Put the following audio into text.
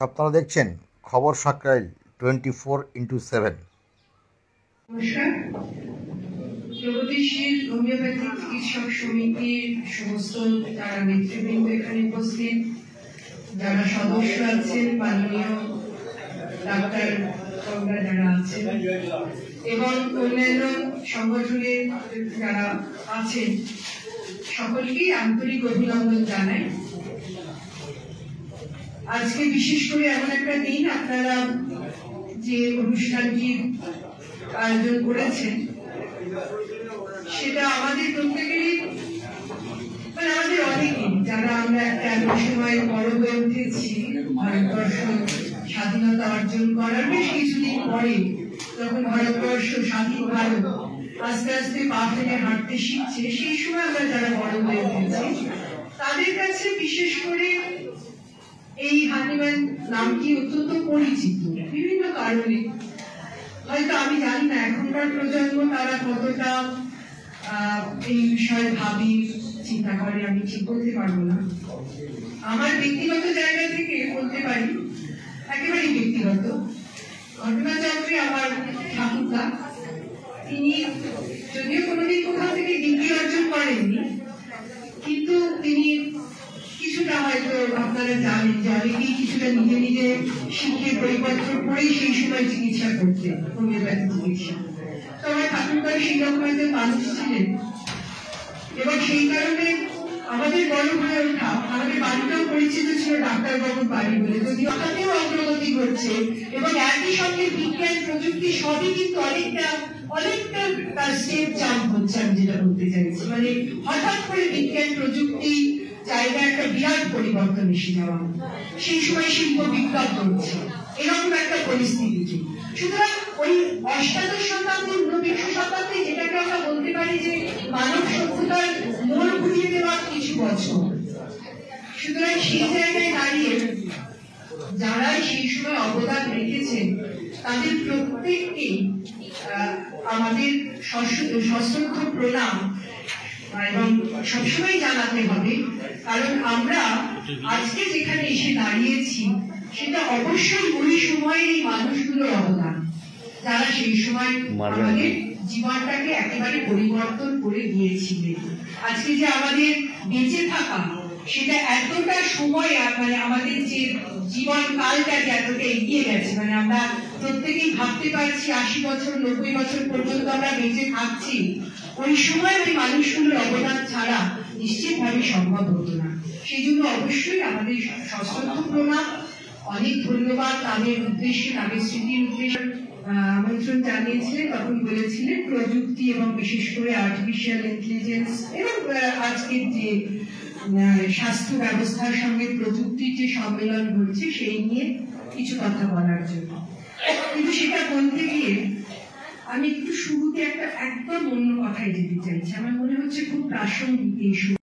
আপনারা দেখছেন খবর সাকরাইল 24x7। নমস্কার। প্রগতিশীল হোমিওপ্যাথিক চিকিৎসক সমিতির সমস্ত যারা নেতৃবৃন্দ এখানে উপস্থিত, যারা সদস্য আছেন, মাননীয় ডাক্তার যারা আছেন এবং অন্যান্য সংগঠনের যারা আছেন, সকলকেই আন্তরিক অভিনন্দন জানাই। আজকে বিশেষ করে এমন একটা দিন, আপনারা যে অনুষ্ঠানটির আয়োজন করেছেন সেটা আমাদের প্রত্যেকেরই, মানে আমাদের অনেকেই যারা আমরা একটা সময় বড় হয়ে উঠেছি, ভারতবর্ষ স্বাধীনতা অর্জন করার বেশ কিছুদিন পরে যখন ভারতবর্ষ স্বাধীন ভারত আস্তে আস্তে পা ফেলে হাঁটতে শিখছে, সেই সময় আমরা যারা বড় হয়ে উঠেছি তাদের কাছে বিশেষ করে এই হানিম্যান নামটি অত্যন্ত পরিচিত বিভিন্ন কারণে। হয়তো আমি জানি না এখনকার প্রজন্ম তারা কতটা এই বিষয়ে ভাবি, চিন্তা করে, আমি ঠিক বলতে পারবো না। আমার ব্যক্তিগত জায়গা থেকে বলতে পারি, একেবারেই ব্যক্তিগত ঘটনাচক্রে আমার ঠাকুরদা, তিনি যদিও কোনোদিন কোথাও থেকে ডিগ্রি অর্জন করেননি, কিন্তু তিনি কিছুটা হয়তো আপনারা জানেন যে অনেকেই কিছুটা নিজে নিজে শিখে পরিবর্তন করেই সেই সময় চিকিৎসা করতে, হোমিওপ্যাথি চিকিৎসা। তো আমার ঠাকুরদার সেই রকম একজন মানুষ ছিলেন এবং সেই কারণে আমাদের বড় হয়ে ওঠা, আমাদের বাড়িটাও পরিচিত ছিল ডাক্তারবাবুর বাড়ি বলে, যদি ওটাতেও অগ্রগতি করছে এবং একই সঙ্গে বিজ্ঞান প্রযুক্তি সবই কিন্তু অনেকটা তার স্টেপ জাম্প হচ্ছে। আমি যেটা বলতে চাইছি, মানে হঠাৎ করে বিজ্ঞান প্রযুক্তি জায়গায় একটা বিরাট পরিবর্তন এসে যাওয়া, সেই সময় শিল্প বিপ্লব করছে, এরকম একটা পরিস্থিতি। সুতরাং ওই অষ্টাদশ শতাব্দী, ঊনবিংশ শতাব্দী, যেটাকে আমরা বলতে পারি যে মানব সভ্যতার মোড় ঘুরিয়ে দেওয়ার কিছু বছর। সুতরাং সেই জায়গায় দাঁড়িয়ে যারা সেই সময় অবদান রেখেছেন তাদের প্রত্যেককেই আমাদের সশ্রদ্ধ প্রণাম এবং সবসময় জানাতে হবে, কারণ আমরা আজকে যেখানে এসে দাঁড়িয়েছি সেটা অবশ্যই ওই সময়ের এই মানুষগুলোর অবদান, যারা সেই সময় আমাদের জীবনটাকে একেবারে পরিবর্তন করে দিয়েছিলেন। আজকে যে আমাদের বেঁচে থাকা, সেটা এতটা সময়, মানে আমাদের যে জীবন কালটা যে এতটা এগিয়ে গেছে, মানে আমরা প্রত্যেকেই ভাবতে পারছি 80 বছর 90 বছর পর্যন্ত আমরা বেঁচে থাকছি, ওই সময় ওই মানুষগুলোর অবদান ছাড়া নিশ্চিতভাবে সম্ভব হতো না। সেই জন্য অবশ্যই আমাদের সশ্রদ্ধ প্রণাম, অনেক ধন্যবাদ তাদের উদ্দেশ্যে, তাদের স্মৃতির উদ্দেশ্যে। আমন্ত্রণ জানিয়েছিলেন, তখন বলেছিলেন প্রযুক্তি এবং বিশেষ করে আর্টিফিশিয়াল ইন্টেলিজেন্স এবং আজকের যে স্বাস্থ্য ব্যবস্থার সঙ্গে প্রযুক্তির যে সম্মেলন ঘটছে সেই নিয়ে কিছু কথা বলার জন্য। কিন্তু সেটা বলতে গিয়ে আমি একটু শুরুতে একটা একদম অন্য কথায় যেতে চাইছি। আমার মনে হচ্ছে খুব প্রাসঙ্গিক এই